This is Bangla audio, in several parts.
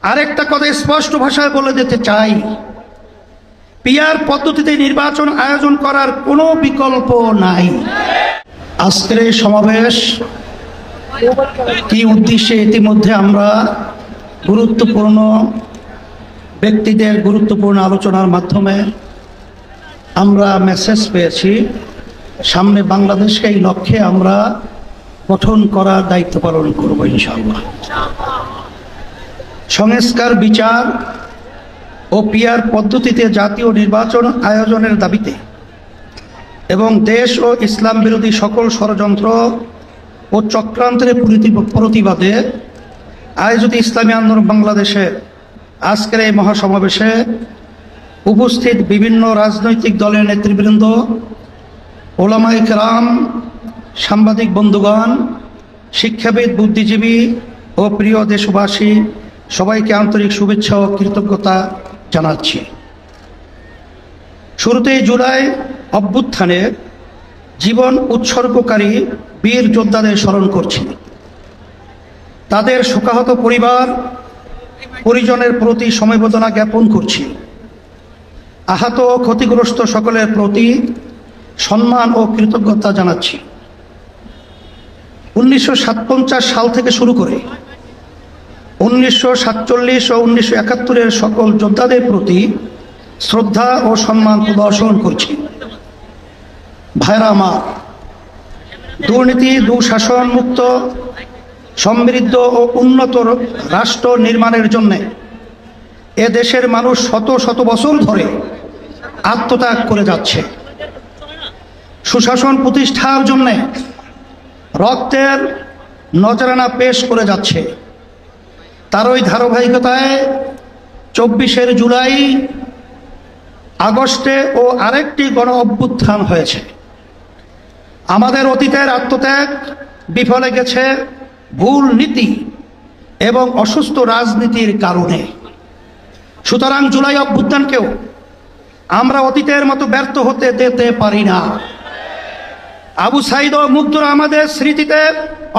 আরেকটা কথা স্পষ্ট ভাষায় বলে দিতে চাই, পিআর পদ্ধতিতে নির্বাচন আয়োজন করার কোনো বিকল্প নাই। আজকের এই সমাবেশ কি উদ্দেশ্যে, ইতিমধ্যে আমরা গুরুত্বপূর্ণ ব্যক্তিদের গুরুত্বপূর্ণ আলোচনার মাধ্যমে আমরা মেসেজ পেয়েছি। সামনে বাংলাদেশকে এই লক্ষ্যে আমরা গঠন করার দায়িত্ব পালন করব ইনশাআল্লাহ। সংস্কার, বিচার ও পিআর পদ্ধতিতে জাতীয় নির্বাচন আয়োজনের দাবিতে এবং দেশ ও ইসলাম বিরোধী সকল ষড়যন্ত্র ও চক্রান্তের প্রতিবাদে আয়োজিত ইসলামী আন্দোলন বাংলাদেশে আজকের এই মহাসমাবেশে উপস্থিত বিভিন্ন রাজনৈতিক দলের নেতৃবৃন্দ, ওলামায়ে কেরাম, সাংবাদিক বন্ধুগণ, শিক্ষাবিদ, বুদ্ধিজীবী ও প্রিয় দেশবাসী, সবাইকে আন্তরিক শুভেচ্ছা ও কৃতজ্ঞতা জানাচ্ছি। শুরুতেই জুলাই অভ্যুত্থানে জীবন উৎসর্গকারী বীর যোদ্ধাদের স্মরণ করছি। তাদের শোকাহত পরিবার পরিজনের প্রতি সমবেদনা জ্ঞাপন করছি। আহত ও ক্ষতিগ্রস্ত সকলের প্রতি সম্মান ও কৃতজ্ঞতা জানাচ্ছি। 1957 সাল থেকে শুরু করে 1947 ও 1971-এর সকল যোদ্ধাদের প্রতি শ্রদ্ধা ও সম্মান প্রদর্শন করছি। ভাইরা আমার, দুর্নীতি, দুঃশাসন মুক্ত, সমৃদ্ধ ও উন্নত রাষ্ট্র নির্মাণের জন্য এ দেশের মানুষ শত শত বছর ধরে আত্মত্যাগ করে যাচ্ছে। সুশাসন প্রতিষ্ঠার জন্য রক্তের নজরানা পেশ করে যাচ্ছে। তারই ধারাবাহিকতায় 24 জুলাই, আগস্টে ও আরেকটি গণ অভ্যুত্থান হয়েছে। আমাদের অতীতের আত্মত্যাগ বিফলে গেছে ভুল নীতি এবং অসুস্থ রাজনীতির কারণে। সুতরাং জুলাই অভ্যুত্থানকেও আমরা অতীতের মতো ব্যর্থ হতে দিতে পারি না। আবু সাঈদ ও মুগ্ধরা আমাদের স্মৃতিতে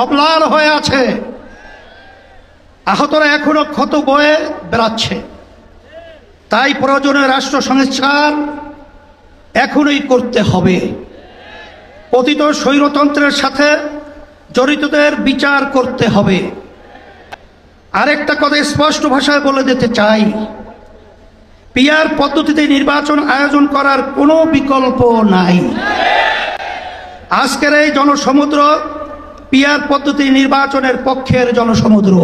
অম্লান হয়ে আছে। আহতরা এখনো ক্ষত বয়ে বেড়াচ্ছে। তাই প্রয়োজনীয় রাষ্ট্র সংস্কার এখনই করতে হবে। পতিত স্বৈরতন্ত্রের সাথে জড়িতদের বিচার করতে হবে। আরেকটা কথা স্পষ্ট ভাষায় বলে দিতে চাই, পিআর পদ্ধতিতে নির্বাচন আয়োজন করার কোনো বিকল্প নাই। আজকের এই জনসমুদ্র পিআর পদ্ধতি নির্বাচনের পক্ষের জনসমুদ্র।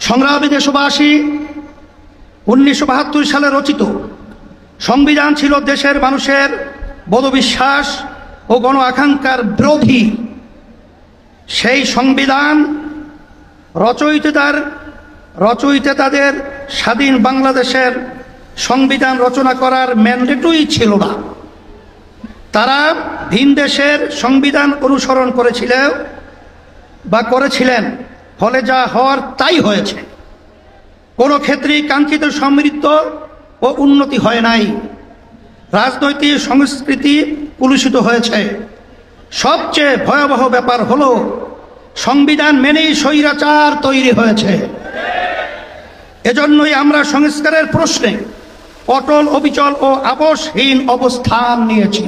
সংগ্রামী দেশবাসী, 1972 সালে রচিত সংবিধান ছিল দেশের মানুষের বোধবিশ্বাস ও গণ আকাঙ্ক্ষার বিরোধী। সেই সংবিধান রচয়িতাদের স্বাধীন বাংলাদেশের সংবিধান রচনা করার ম্যান্ডেটই ছিল না। তারা ভিন দেশের সংবিধান অনুসরণ করেছিলেন, ফলে যা হওয়ার তাই হয়েছে। কোনো ক্ষেত্রেই কাঙ্ক্ষিত সমৃদ্ধ ও উন্নতি হয় নাই। রাজনৈতিক সংস্কৃতি কলুষিত হয়েছে। সবচেয়ে ভয়াবহ ব্যাপার হলো সংবিধান মেনেই স্বৈরাচার তৈরি হয়েছে। এজন্যই আমরা সংস্কারের প্রশ্নে অটল, অবিচল ও আপোষহীন অবস্থান নিয়েছি।